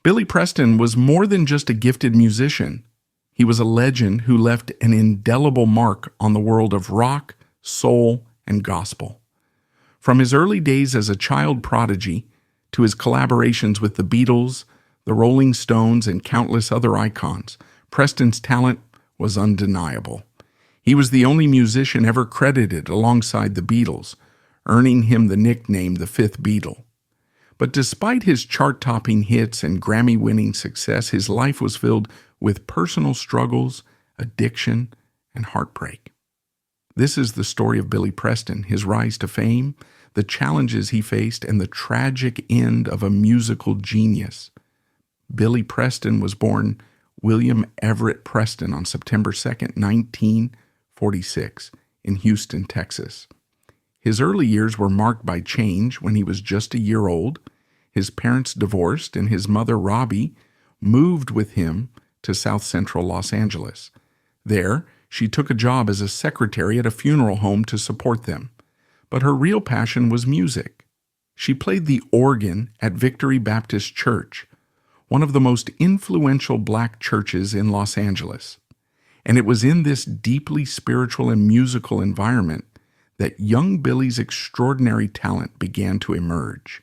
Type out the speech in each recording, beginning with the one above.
Billy Preston was more than just a gifted musician. He was a legend who left an indelible mark on the world of rock, soul, and gospel. From his early days as a child prodigy to his collaborations with the Beatles, the Rolling Stones, and countless other icons, Preston's talent was undeniable. He was the only musician ever credited alongside the Beatles, earning him the nickname the Fifth Beatle. But despite his chart-topping hits and Grammy-winning success, his life was filled with personal struggles, addiction, and heartbreak. This is the story of Billy Preston, his rise to fame, the challenges he faced, and the tragic end of a musical genius. Billy Preston was born William Everett Preston on September 2, 1946, in Houston, Texas. His early years were marked by change. When he was just a year old, his parents divorced, and his mother, Robbie, moved with him to South Central Los Angeles. There, she took a job as a secretary at a funeral home to support them. But her real passion was music. She played the organ at Victory Baptist Church, one of the most influential black churches in Los Angeles. And it was in this deeply spiritual and musical environment that young Billy's extraordinary talent began to emerge.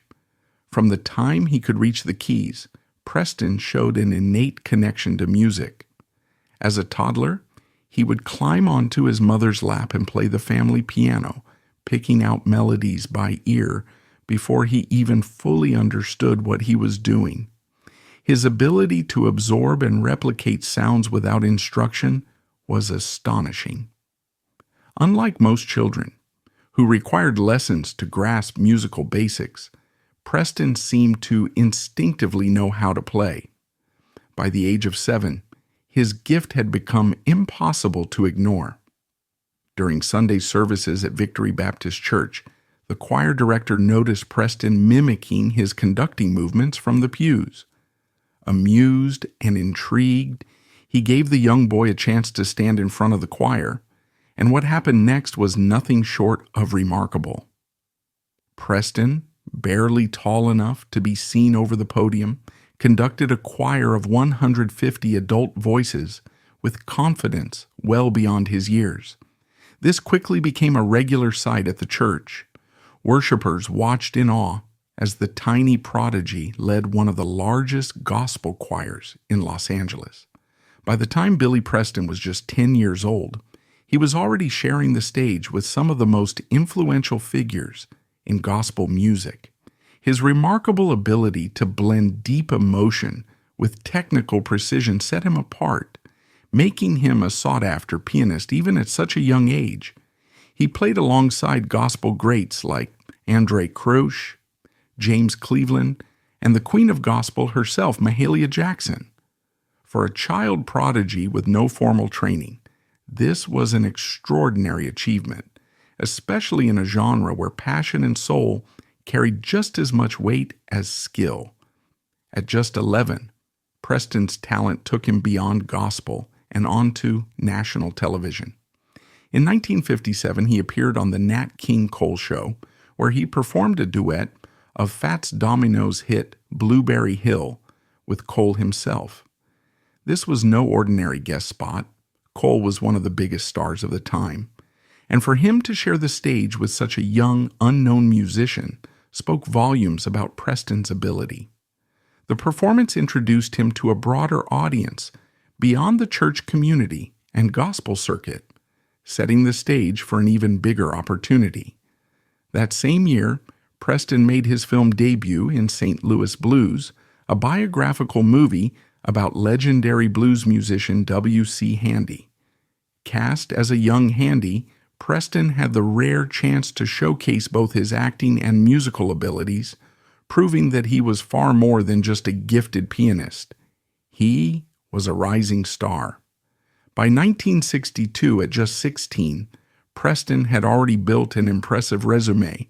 From the time he could reach the keys, Preston showed an innate connection to music. As a toddler, he would climb onto his mother's lap and play the family piano, picking out melodies by ear before he even fully understood what he was doing. His ability to absorb and replicate sounds without instruction was astonishing. Unlike most children, who required lessons to grasp musical basics, Preston seemed to instinctively know how to play. By the age of 7, his gift had become impossible to ignore. During Sunday services at Victory Baptist Church, the choir director noticed Preston mimicking his conducting movements from the pews. Amused and intrigued, he gave the young boy a chance to stand in front of the choir, and what happened next was nothing short of remarkable. Preston, barely tall enough to be seen over the podium, conducted a choir of 150 adult voices with confidence well beyond his years. This quickly became a regular sight at the church. Worshippers watched in awe as the tiny prodigy led one of the largest gospel choirs in Los Angeles. By the time Billy Preston was just 10 years old, he was already sharing the stage with some of the most influential figures in gospel music. His remarkable ability to blend deep emotion with technical precision set him apart, making him a sought-after pianist even at such a young age. He played alongside gospel greats like Andre Crouch, James Cleveland, and the Queen of Gospel herself, Mahalia Jackson. For a child prodigy with no formal training, this was an extraordinary achievement, especially in a genre where passion and soul carried just as much weight as skill. At just 11, Preston's talent took him beyond gospel and onto national television. In 1957, he appeared on the Nat King Cole Show, where he performed a duet of Fats Domino's hit Blueberry Hill with Cole himself. This was no ordinary guest spot. Cole was one of the biggest stars of the time, and for him to share the stage with such a young, unknown musician spoke volumes about Preston's ability. The performance introduced him to a broader audience beyond the church community and gospel circuit, setting the stage for an even bigger opportunity. That same year, Preston made his film debut in St. Louis Blues, a biographical movie about legendary blues musician W.C. Handy. Cast as a young Handy, Preston had the rare chance to showcase both his acting and musical abilities, proving that he was far more than just a gifted pianist. He was a rising star. By 1962, at just 16, Preston had already built an impressive resume,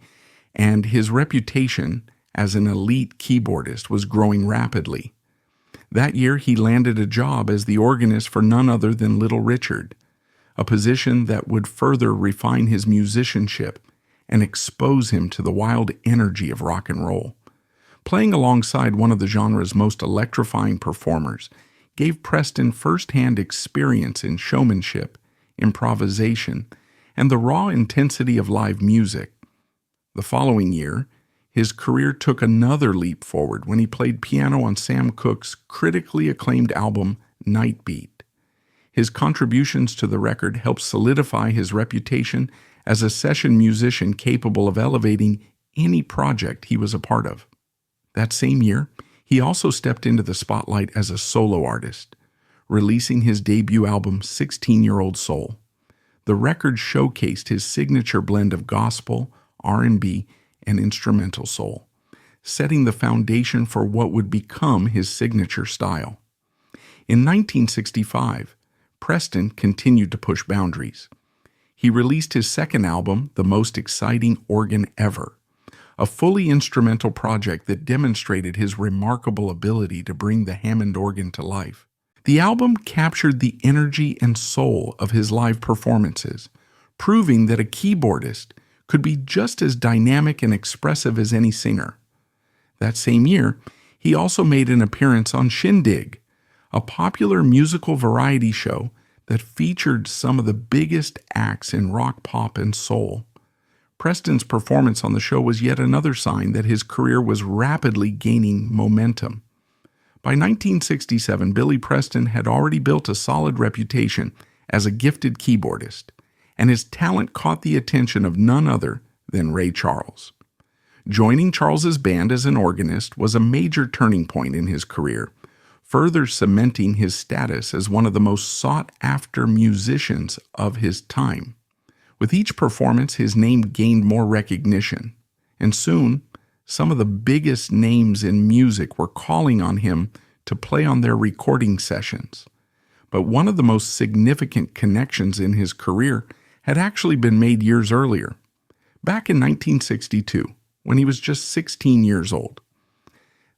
and his reputation as an elite keyboardist was growing rapidly. That year, he landed a job as the organist for none other than Little Richard, a position that would further refine his musicianship and expose him to the wild energy of rock and roll. Playing alongside one of the genre's most electrifying performers gave Preston first-hand experience in showmanship, improvisation, and the raw intensity of live music. The following year, his career took another leap forward when he played piano on Sam Cooke's critically acclaimed album Night Beat. His contributions to the record helped solidify his reputation as a session musician capable of elevating any project he was a part of. That same year, he also stepped into the spotlight as a solo artist, releasing his debut album 16-Year-Old Soul. The record showcased his signature blend of gospel, R&B, and instrumental soul, setting the foundation for what would become his signature style. In 1965, Preston continued to push boundaries. He released his second album, The Most Exciting Organ Ever, a fully instrumental project that demonstrated his remarkable ability to bring the Hammond organ to life. The album captured the energy and soul of his live performances, proving that a keyboardist could be just as dynamic and expressive as any singer. That same year, he also made an appearance on Shindig, a popular musical variety show that featured some of the biggest acts in rock, pop, and soul. Preston's performance on the show was yet another sign that his career was rapidly gaining momentum. By 1967, Billy Preston had already built a solid reputation as a gifted keyboardist, and his talent caught the attention of none other than Ray Charles. Joining Charles's band as an organist was a major turning point in his career, further cementing his status as one of the most sought-after musicians of his time. With each performance, his name gained more recognition, and soon, some of the biggest names in music were calling on him to play on their recording sessions. But one of the most significant connections in his career had actually been made years earlier, back in 1962, when he was just 16 years old.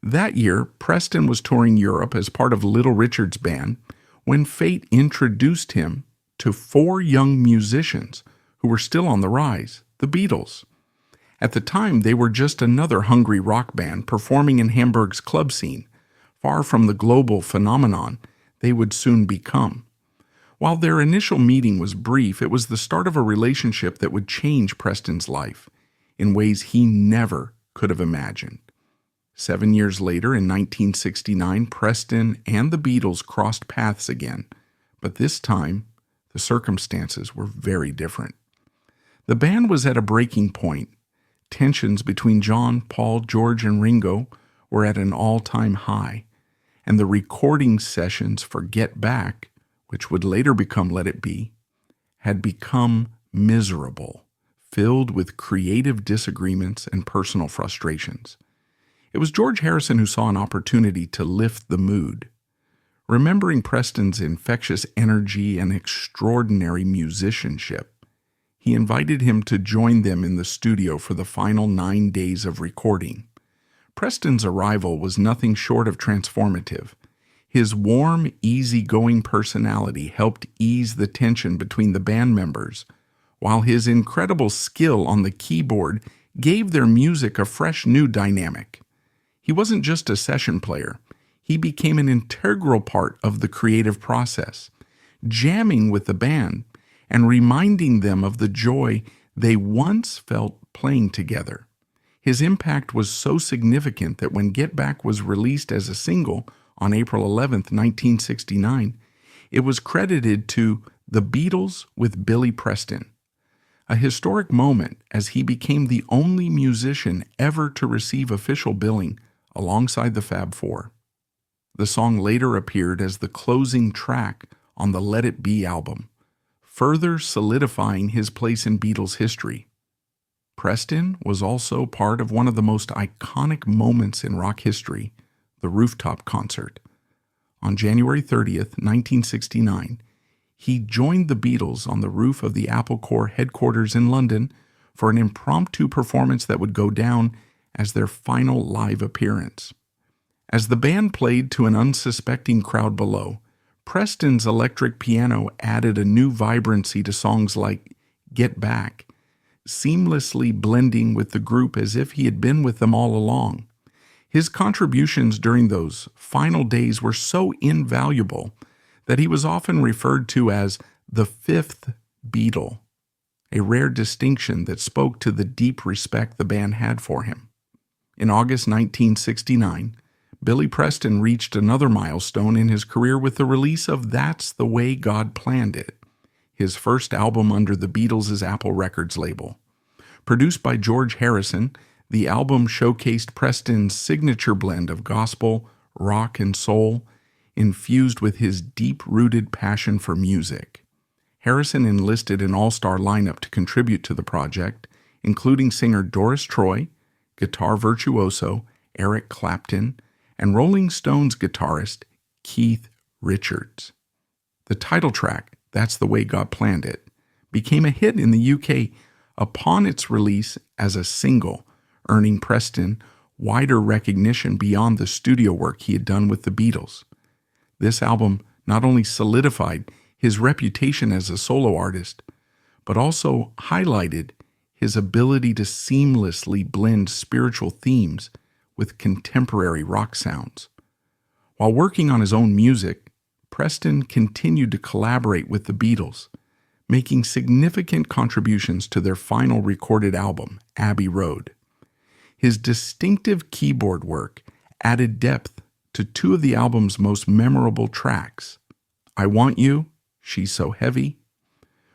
That year, Preston was touring Europe as part of Little Richard's band when fate introduced him to four young musicians who were still on the rise, the Beatles. At the time, they were just another hungry rock band performing in Hamburg's club scene, far from the global phenomenon they would soon become. While their initial meeting was brief, it was the start of a relationship that would change Preston's life in ways he never could have imagined. 7 years later, in 1969, Preston and the Beatles crossed paths again, but this time, the circumstances were very different. The band was at a breaking point. Tensions between John, Paul, George, and Ringo were at an all-time high, and the recording sessions for Get Back, which would later become Let It Be, had become miserable, filled with creative disagreements and personal frustrations. It was George Harrison who saw an opportunity to lift the mood. Remembering Preston's infectious energy and extraordinary musicianship, he invited him to join them in the studio for the final 9 days of recording. Preston's arrival was nothing short of transformative. His warm, easygoing personality helped ease the tension between the band members, while his incredible skill on the keyboard gave their music a fresh new dynamic. He wasn't just a session player. He became an integral part of the creative process, jamming with the band and reminding them of the joy they once felt playing together. His impact was so significant that when Get Back was released as a single on April 11, 1969, it was credited to The Beatles with Billy Preston, a historic moment as he became the only musician ever to receive official billing alongside the Fab Four. The song later appeared as the closing track on the Let It Be album, further solidifying his place in Beatles history. Preston was also part of one of the most iconic moments in rock history, the rooftop concert. On January 30th, 1969, he joined the Beatles on the roof of the Apple Corps headquarters in London for an impromptu performance that would go down as their final live appearance. As the band played to an unsuspecting crowd below, Preston's electric piano added a new vibrancy to songs like Get Back, seamlessly blending with the group as if he had been with them all along. His contributions during those final days were so invaluable that he was often referred to as the fifth Beatle, a rare distinction that spoke to the deep respect the band had for him. In August 1969, Billy Preston reached another milestone in his career with the release of That's the Way God Planned It, his first album under the Beatles' Apple Records label. Produced by George Harrison, the album showcased Preston's signature blend of gospel, rock, and soul, infused with his deep-rooted passion for music. Harrison enlisted an all-star lineup to contribute to the project, including singer Doris Troy, guitar virtuoso Eric Clapton, and Rolling Stones guitarist Keith Richards. The title track, That's the Way God Planned It, became a hit in the UK upon its release as a single, earning Preston wider recognition beyond the studio work he had done with the Beatles. This album not only solidified his reputation as a solo artist, but also highlighted his ability to seamlessly blend spiritual themes with contemporary rock sounds. While working on his own music, Preston continued to collaborate with the Beatles, making significant contributions to their final recorded album, Abbey Road. His distinctive keyboard work added depth to two of the album's most memorable tracks, I Want You, She's So Heavy,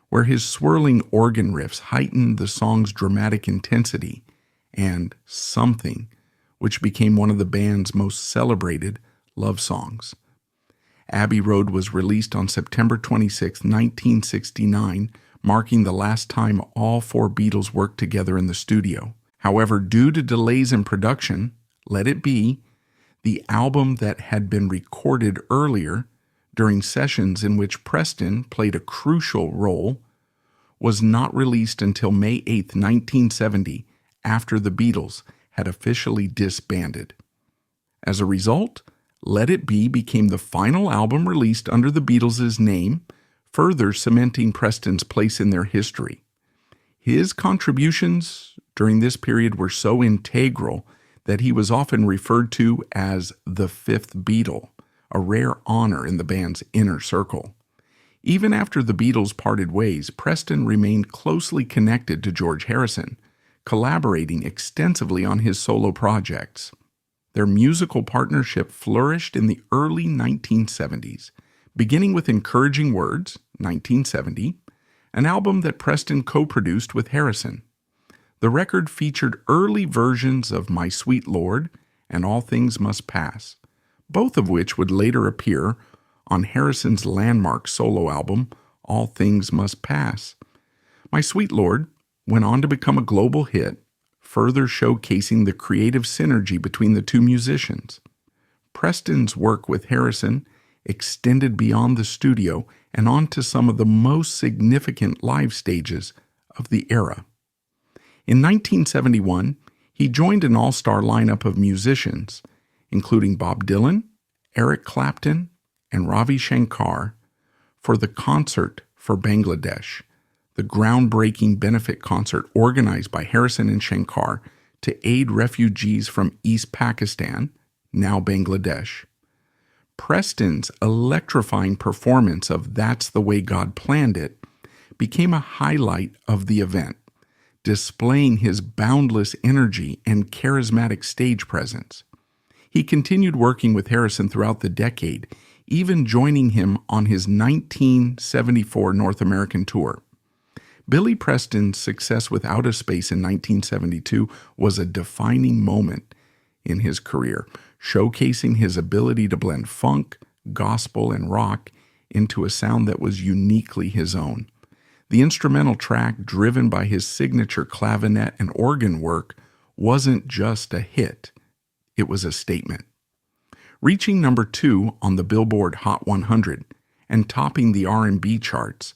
where his swirling organ riffs heightened the song's dramatic intensity, and Something, which became one of the band's most celebrated love songs. Abbey Road was released on September 26, 1969, marking the last time all four Beatles worked together in the studio. However, due to delays in production, Let It Be, the album that had been recorded earlier during sessions in which Preston played a crucial role, was not released until May 8, 1970, after the Beatles had officially disbanded. As a result, Let It Be became the final album released under the Beatles' name, further cementing Preston's place in their history. His contributions during this period were so integral that he was often referred to as the fifth Beatle, a rare honor in the band's inner circle. Even after the Beatles parted ways, Preston remained closely connected to George Harrison, collaborating extensively on his solo projects. Their musical partnership flourished in the early 1970s, beginning with Encouraging Words, 1970, an album that Preston co-produced with Harrison. The record featured early versions of My Sweet Lord and All Things Must Pass, both of which would later appear on Harrison's landmark solo album, All Things Must Pass. My Sweet Lord went on to become a global hit, further showcasing the creative synergy between the two musicians. Preston's work with Harrison extended beyond the studio and onto some of the most significant live stages of the era. In 1971, he joined an all-star lineup of musicians, including Bob Dylan, Eric Clapton, and Ravi Shankar, for the Concert for Bangladesh, the groundbreaking benefit concert organized by Harrison and Shankar to aid refugees from East Pakistan, now Bangladesh. Preston's electrifying performance of That's the Way God Planned It became a highlight of the event, displaying his boundless energy and charismatic stage presence. He continued working with Harrison throughout the decade, even joining him on his 1974 North American tour. Billy Preston's success with Out of Space in 1972 was a defining moment in his career, showcasing his ability to blend funk, gospel, and rock into a sound that was uniquely his own. The instrumental track, driven by his signature clavinet and organ work, wasn't just a hit, it was a statement. Reaching number 2 on the Billboard Hot 100 and topping the R&B charts,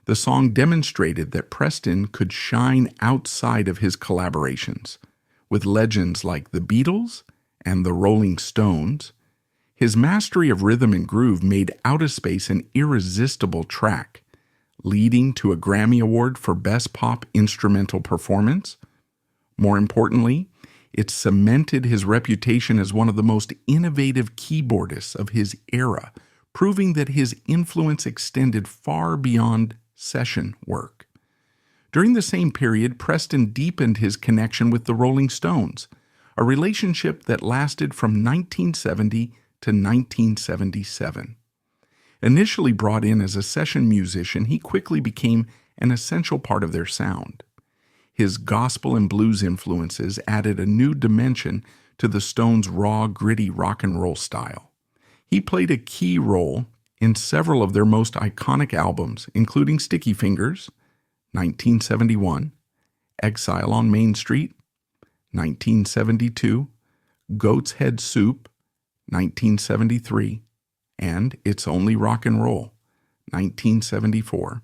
the song demonstrated that Preston could shine outside of his collaborations. With legends like the Beatles and the Rolling Stones, his mastery of rhythm and groove made Out of Space an irresistible track, leading to a Grammy Award for Best Pop Instrumental Performance. More importantly, It cemented his reputation as one of the most innovative keyboardists of his era, proving that his influence extended far beyond session work. During the same period, Preston deepened his connection with the Rolling Stones, a relationship that lasted from 1970 to 1977. Initially brought in as a session musician, he quickly became an essential part of their sound. His gospel and blues influences added a new dimension to the Stones' raw, gritty rock and roll style. He played a key role in several of their most iconic albums, including Sticky Fingers, 1971, Exile on Main Street, 1972, Goat's Head Soup, 1973, and It's Only Rock and Roll, 1974.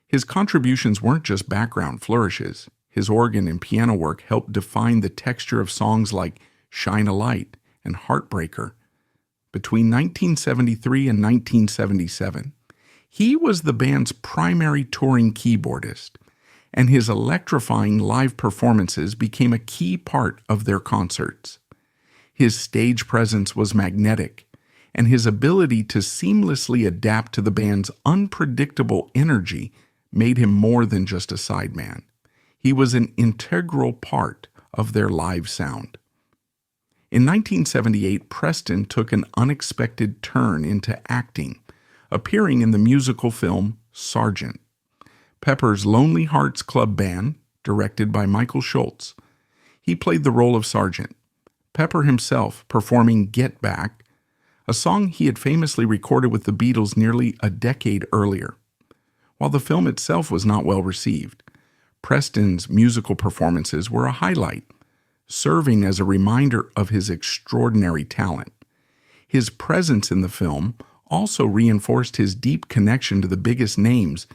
His contributions weren't just background flourishes. His organ and piano work helped define the texture of songs like Shine a Light and Heartbreaker. Between 1973 and 1977, he was the band's primary touring keyboardist, and his electrifying live performances became a key part of their concerts. His stage presence was magnetic, and his ability to seamlessly adapt to the band's unpredictable energy made him more than just a sideman. He was an integral part of their live sound. In 1978, Preston took an unexpected turn into acting, appearing in the musical film Sgt. Pepper's Lonely Hearts Club Band, directed by Michael Schultz. He played the role of Sergeant, Pepper himself performing Get Back, a song he had famously recorded with the Beatles nearly a decade earlier. While the film itself was not well received, Preston's musical performances were a highlight, serving as a reminder of his extraordinary talent. His presence in the film also reinforced his deep connection to the biggest names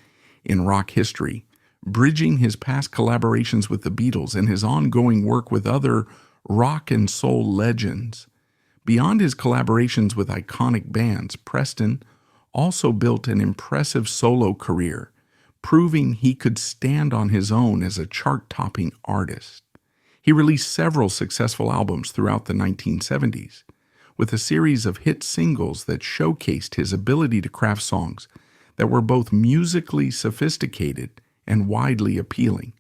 in rock history, bridging his past collaborations with the Beatles and his ongoing work with other rock and soul legends. Beyond his collaborations with iconic bands, Preston also built an impressive solo career, proving he could stand on his own as a chart-topping artist. He released several successful albums throughout the 1970s, with a series of hit singles that showcased his ability to craft songs that were both musically sophisticated and widely appealing.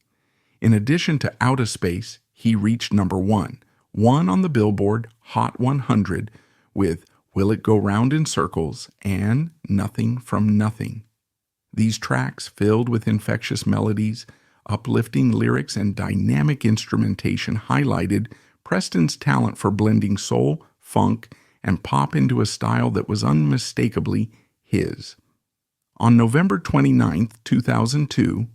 In addition to Outta Space, he reached number one on the Billboard Hot 100 with Will It Go Round in Circles and Nothing from Nothing. These tracks, filled with infectious melodies, uplifting lyrics, and dynamic instrumentation, highlighted Preston's talent for blending soul, funk, and pop into a style that was unmistakably his. On November 29, 2002,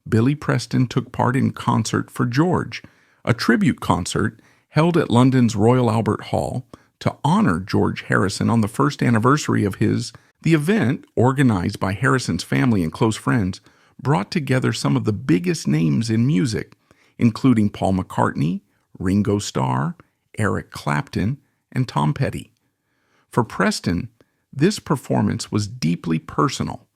Billy Preston took part in Concert for George, a tribute concert held at London's Royal Albert Hall to honor George Harrison on the first anniversary of his. The event, organized by Harrison's family and close friends, brought together some of the biggest names in music, including Paul McCartney, Ringo Starr, Eric Clapton, and Tom Petty. For Preston, this performance was deeply personal.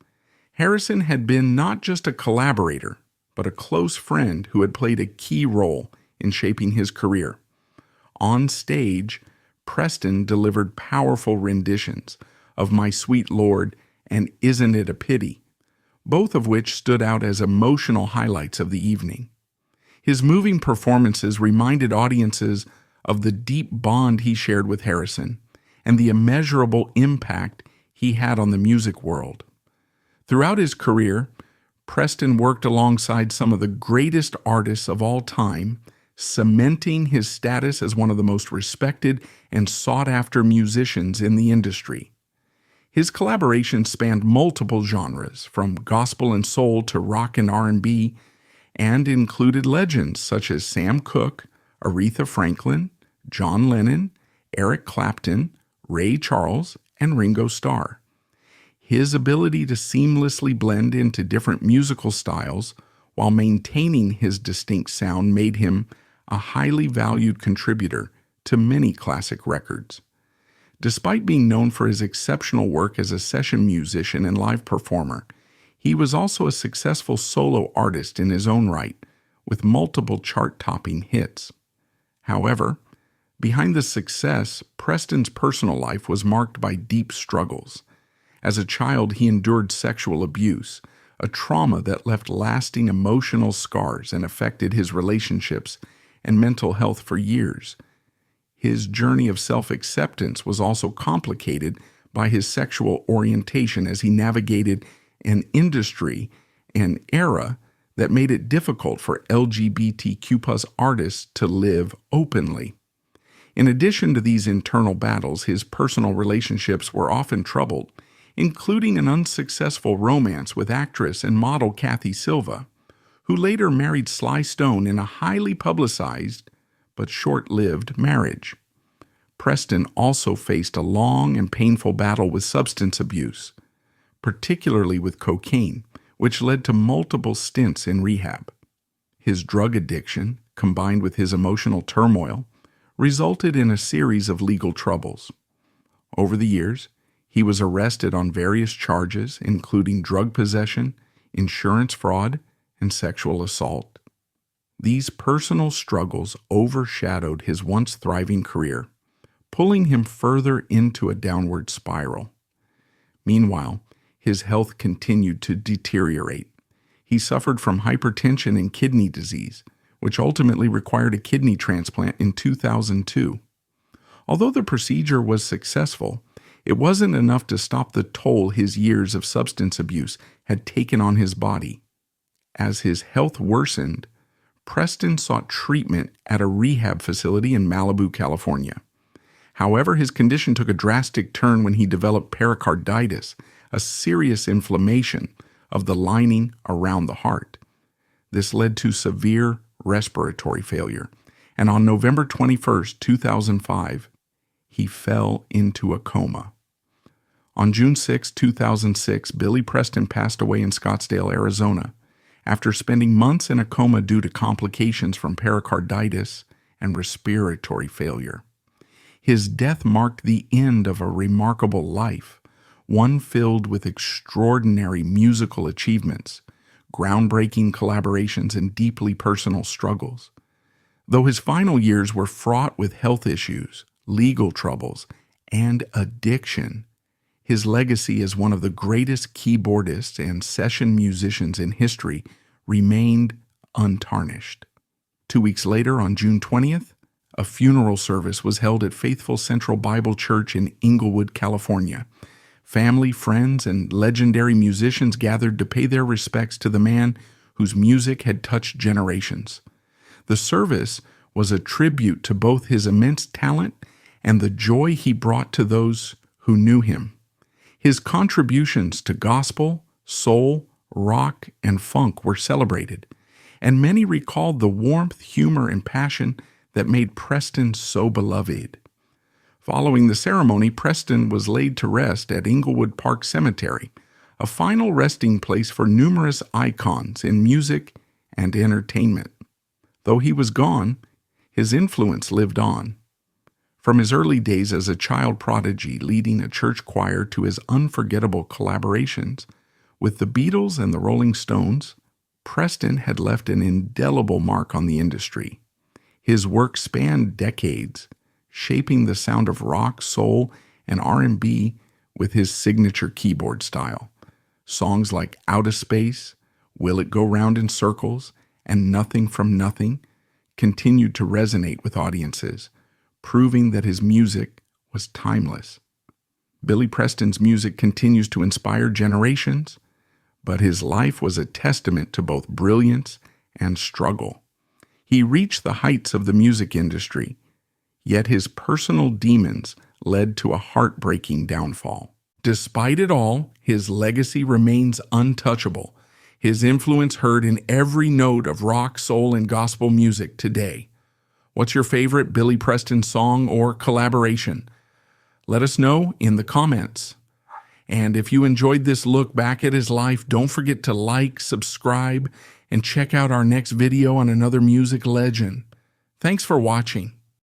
Harrison had been not just a collaborator, but a close friend who had played a key role in shaping his career. On stage, Preston delivered powerful renditions of My Sweet Lord and Isn't It a Pity, both of which stood out as emotional highlights of the evening. His moving performances reminded audiences of the deep bond he shared with Harrison and the immeasurable impact he had on the music world. Throughout his career, Preston worked alongside some of the greatest artists of all time, cementing his status as one of the most respected and sought-after musicians in the industry. His collaborations spanned multiple genres, from gospel and soul to rock and R&B, and included legends such as Sam Cooke, Aretha Franklin, John Lennon, Eric Clapton, Ray Charles, and Ringo Starr. His ability to seamlessly blend into different musical styles while maintaining his distinct sound made him a highly valued contributor to many classic records. Despite being known for his exceptional work as a session musician and live performer, he was also a successful solo artist in his own right, with multiple chart-topping hits. However, behind the success, Preston's personal life was marked by deep struggles. As a child, he endured sexual abuse, a trauma that left lasting emotional scars and affected his relationships and mental health for years. His journey of self-acceptance was also complicated by his sexual orientation as he navigated an industry and era that made it difficult for LGBTQ+ artists to live openly. In addition to these internal battles, his personal relationships were often troubled, including an unsuccessful romance with actress and model Kathy Silva, who later married Sly Stone in a highly publicized but short-lived marriage. Preston also faced a long and painful battle with substance abuse, particularly with cocaine, which led to multiple stints in rehab. His drug addiction, combined with his emotional turmoil, resulted in a series of legal troubles. Over the years, he was arrested on various charges, including drug possession, insurance fraud, and sexual assault. These personal struggles overshadowed his once thriving career, pulling him further into a downward spiral. Meanwhile, his health continued to deteriorate. He suffered from hypertension and kidney disease, which ultimately required a kidney transplant in 2002. Although the procedure was successful, it wasn't enough to stop the toll his years of substance abuse had taken on his body. As his health worsened, Preston sought treatment at a rehab facility in Malibu, California. However, his condition took a drastic turn when he developed pericarditis, a serious inflammation of the lining around the heart. This led to severe respiratory failure, and on November 21, 2005, he fell into a coma. On June 6, 2006, Billy Preston passed away in Scottsdale, Arizona, after spending months in a coma due to complications from pericarditis and respiratory failure. His death marked the end of a remarkable life, one filled with extraordinary musical achievements, groundbreaking collaborations, and deeply personal struggles. Though his final years were fraught with health issues, legal troubles, and addiction, his legacy as one of the greatest keyboardists and session musicians in history remained untarnished. 2 weeks later, on June 20th, a funeral service was held at Faithful Central Bible Church in Inglewood, California. Family, friends, and legendary musicians gathered to pay their respects to the man whose music had touched generations. The service was a tribute to both his immense talent and the joy he brought to those who knew him. His contributions to gospel, soul, rock, and funk were celebrated, and many recalled the warmth, humor, and passion that made Preston so beloved. Following the ceremony, Preston was laid to rest at Inglewood Park Cemetery, a final resting place for numerous icons in music and entertainment. Though he was gone, his influence lived on. From his early days as a child prodigy leading a church choir to his unforgettable collaborations with the Beatles and the Rolling Stones, Preston had left an indelible mark on the industry. His work spanned decades, shaping the sound of rock, soul, and R&B with his signature keyboard style. Songs like Out of Space, Will It Go Round in Circles, and Nothing from Nothing continued to resonate with audiences, proving that his music was timeless. Billy Preston's music continues to inspire generations, but his life was a testament to both brilliance and struggle. He reached the heights of the music industry, yet his personal demons led to a heartbreaking downfall. Despite it all, his legacy remains untouchable, his influence heard in every note of rock, soul, and gospel music today. What's your favorite Billy Preston song or collaboration? Let us know in the comments. And if you enjoyed this look back at his life, don't forget to like, subscribe, and check out our next video on another music legend. Thanks for watching.